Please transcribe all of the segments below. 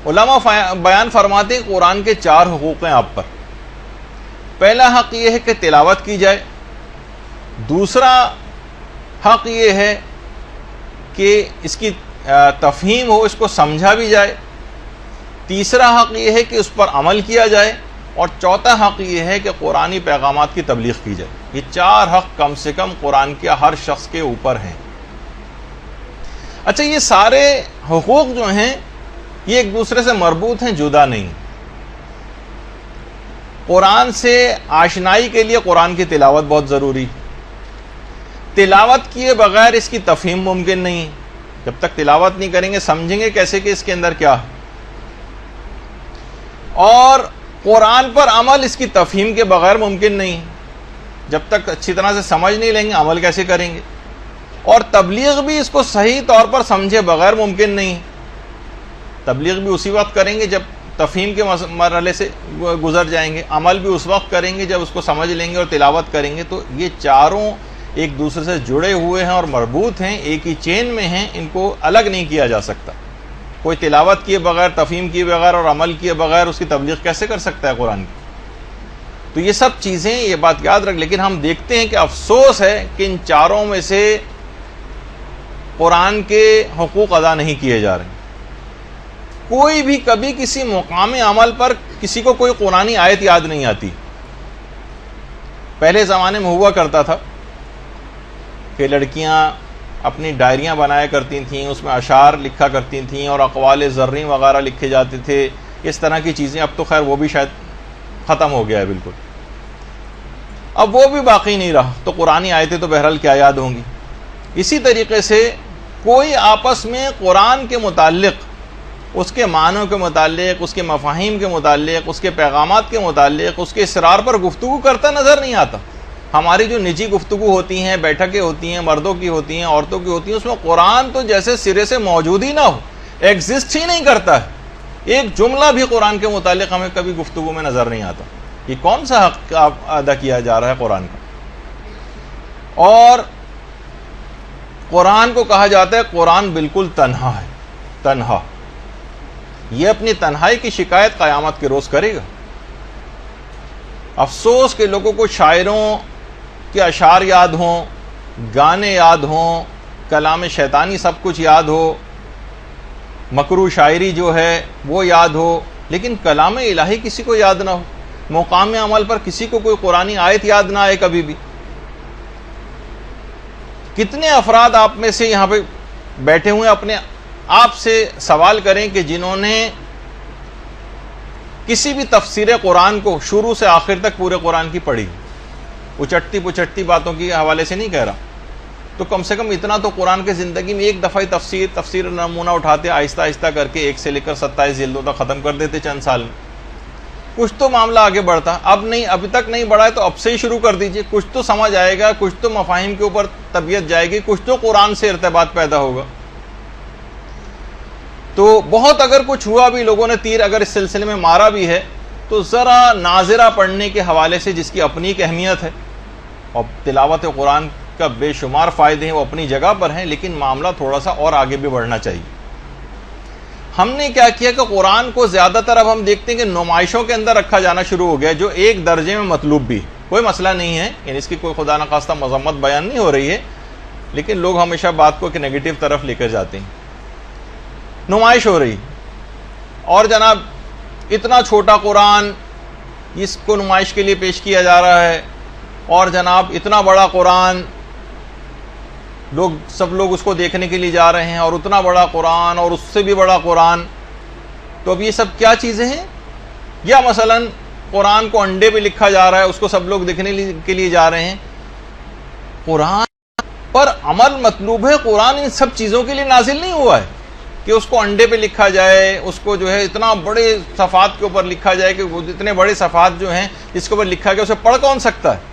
علماء بیان فرماتے ہیں قرآن کے 4 حقوق ہیں آپ پر. پہلا حق یہ ہے کہ تلاوت کی جائے. دوسرا حق یہ ہے کہ اس کی تفہیم ہو، اس کو سمجھا بھی جائے. تیسرا حق یہ ہے کہ اس پر عمل کیا جائے. اور چوتھا حق یہ ہے کہ قرآنی پیغامات کی تبلیغ کی جائے. یہ 4 حق کم سے کم قرآن کے ہر شخص کے اوپر ہیں. اچھا، یہ سارے حقوق جو ہیں یہ ایک دوسرے سے مربوط ہیں، جدا نہیں. قرآن سے آشنائی کے لیے قرآن کی تلاوت بہت ضروری. تلاوت کیے بغیر اس کی تفہیم ممکن نہیں. جب تک تلاوت نہیں کریں گے سمجھیں گے کیسے کہ اس کے اندر کیا ہے. اور قرآن پر عمل اس کی تفہیم کے بغیر ممکن نہیں. جب تک اچھی طرح سے سمجھ نہیں لیں گے عمل کیسے کریں گے. اور تبلیغ بھی اس کو صحیح طور پر سمجھے بغیر ممکن نہیں. تبلیغ بھی اسی وقت کریں گے جب تفہیم کے مرحلے سے گزر جائیں گے. عمل بھی اس وقت کریں گے جب اس کو سمجھ لیں گے اور تلاوت کریں گے. تو یہ چاروں ایک دوسرے سے جڑے ہوئے ہیں اور مربوط ہیں، ایک ہی چین میں ہیں. ان کو الگ نہیں کیا جا سکتا. کوئی تلاوت کیے بغیر، تفہیم کیے بغیر اور عمل کیے بغیر اس کی تبلیغ کیسے کر سکتا ہے قرآن کی؟ تو یہ سب چیزیں، یہ بات یاد رکھ. لیکن ہم دیکھتے ہیں کہ افسوس ہے کہ ان چاروں میں سے قرآن کے حقوق ادا نہیں کیے جا رہے ہیں. کوئی بھی کبھی کسی مقام عمل پر کسی کو کوئی قرآنی آیت یاد نہیں آتی. پہلے زمانے میں ہوا کرتا تھا کہ لڑکیاں اپنی ڈائریاں بنایا کرتی تھیں، اس میں اشعار لکھا کرتی تھیں اور اقوال زریں وغیرہ لکھے جاتے تھے. اس طرح کی چیزیں اب تو خیر وہ بھی شاید ختم ہو گیا ہے بالکل. اب وہ بھی باقی نہیں رہا. تو قرآنی آیتیں تو بہرحال کیا یاد ہوں گی. اسی طریقے سے کوئی آپس میں قرآن کے متعلق، اس کے معنوں کے متعلق، اس کے مفاہیم کے متعلق، اس کے پیغامات کے متعلق، اس کے اسرار پر گفتگو کرتا نظر نہیں آتا. ہماری جو نجی گفتگو ہوتی ہیں، بیٹھکیں ہوتی ہیں، مردوں کی ہوتی ہیں، عورتوں کی ہوتی ہیں، اس میں قرآن تو جیسے سرے سے موجود ہی نہ ہو، ایگزسٹ ہی نہیں کرتا ہے. ایک جملہ بھی قرآن کے متعلق ہمیں کبھی گفتگو میں نظر نہیں آتا. یہ کون سا حق ادا کیا جا رہا ہے قرآن کا؟ اور قرآن کو کہا جاتا ہے قرآن بالکل تنہا ہے. تنہا. یہ اپنی تنہائی کی شکایت قیامت کے روز کرے گا. افسوس کہ لوگوں کو شاعروں کے اشعار یاد ہوں، گانے یاد ہوں، کلام شیطانی سب کچھ یاد ہو، مکروہ شاعری جو ہے وہ یاد ہو، لیکن کلام الہی کسی کو یاد نہ ہو. مقام عمل پر کسی کو کوئی قرآنی آیت یاد نہ آئے کبھی بھی. کتنے افراد آپ میں سے یہاں پہ بیٹھے ہوئے اپنے آپ سے سوال کریں کہ جنہوں نے کسی بھی تفسیر قرآن کو شروع سے آخر تک پورے قرآن کی پڑھی. اچٹتی پچٹتی باتوں کے حوالے سے نہیں کہہ رہا. تو کم سے کم اتنا تو قرآن کے زندگی میں ایک دفعہ تفسیر نمونہ اٹھاتے، آہستہ آہستہ کر کے 1 سے لے کر 27 جلدوں تک ختم کر دیتے چند سال میں. کچھ تو معاملہ آگے بڑھتا. اب نہیں، ابھی تک نہیں بڑھا ہے تو اب سے ہی شروع کر دیجئے. کچھ تو سمجھ آئے گا، کچھ تو مفاہیم کے اوپر طبیعت جائے گی، کچھ تو قرآن سے ارتباط پیدا ہوگا. تو بہت اگر کچھ ہوا بھی، لوگوں نے تیر اگر اس سلسلے میں مارا بھی ہے، تو ذرا ناظرہ پڑھنے کے حوالے سے جس کی اپنی ایک اہمیت ہے، اور تلاوت قرآن کا بے شمار فائدے ہیں، وہ اپنی جگہ پر ہیں، لیکن معاملہ تھوڑا سا اور آگے بھی بڑھنا چاہیے. ہم نے کیا کیا کہ قرآن کو زیادہ تر اب ہم دیکھتے ہیں کہ نمائشوں کے اندر رکھا جانا شروع ہو گیا، جو ایک درجے میں مطلوب بھی. کوئی مسئلہ نہیں ہے، یعنی اس کی کوئی خدا نخواستہ مذمت بیان نہیں ہو رہی ہے، لیکن لوگ ہمیشہ بات کو ایک نیگیٹو طرف لے کر جاتے ہیں. نمائش ہو رہی، اور جناب اتنا چھوٹا قرآن اس کو نمائش کے لیے پیش کیا جا رہا ہے، اور جناب اتنا بڑا قرآن سب لوگ اس کو دیکھنے کے لیے جا رہے ہیں، اور اتنا بڑا قرآن اور اس سے بھی بڑا قرآن. تو اب یہ سب کیا چیزیں ہیں؟ یا مثلا قرآن کو انڈے پہ لکھا جا رہا ہے، اس کو سب لوگ دیکھنے کے لیے جا رہے ہیں. قرآن پر عمل مطلوب ہے. قرآن ان سب چیزوں کے لیے نازل نہیں ہوا ہے کہ اس کو انڈے پہ لکھا جائے، اس کو جو ہے اتنا بڑے صفحات کے اوپر لکھا جائے کہ وہ اتنے بڑے صفحات جو ہیں جس کے اوپر لکھا گیا اسے پڑھ کون سکتا ہے؟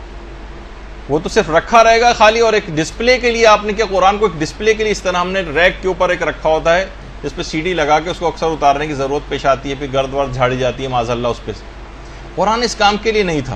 وہ تو صرف رکھا رہے گا خالی، اور ایک ڈسپلے کے لیے آپ نے کیا قرآن کو ایک ڈسپلے کے لیے اس طرح ہم نے ریک کے اوپر ایک رکھا ہوتا ہے جس پہ CD لگا کے اس کو اکثر اتارنے کی ضرورت پیش آتی ہے، پھر گرد ورد جھاڑی جاتی ہے معاذ اللہ اس پہ. قرآن اس کام کے لیے نہیں تھا.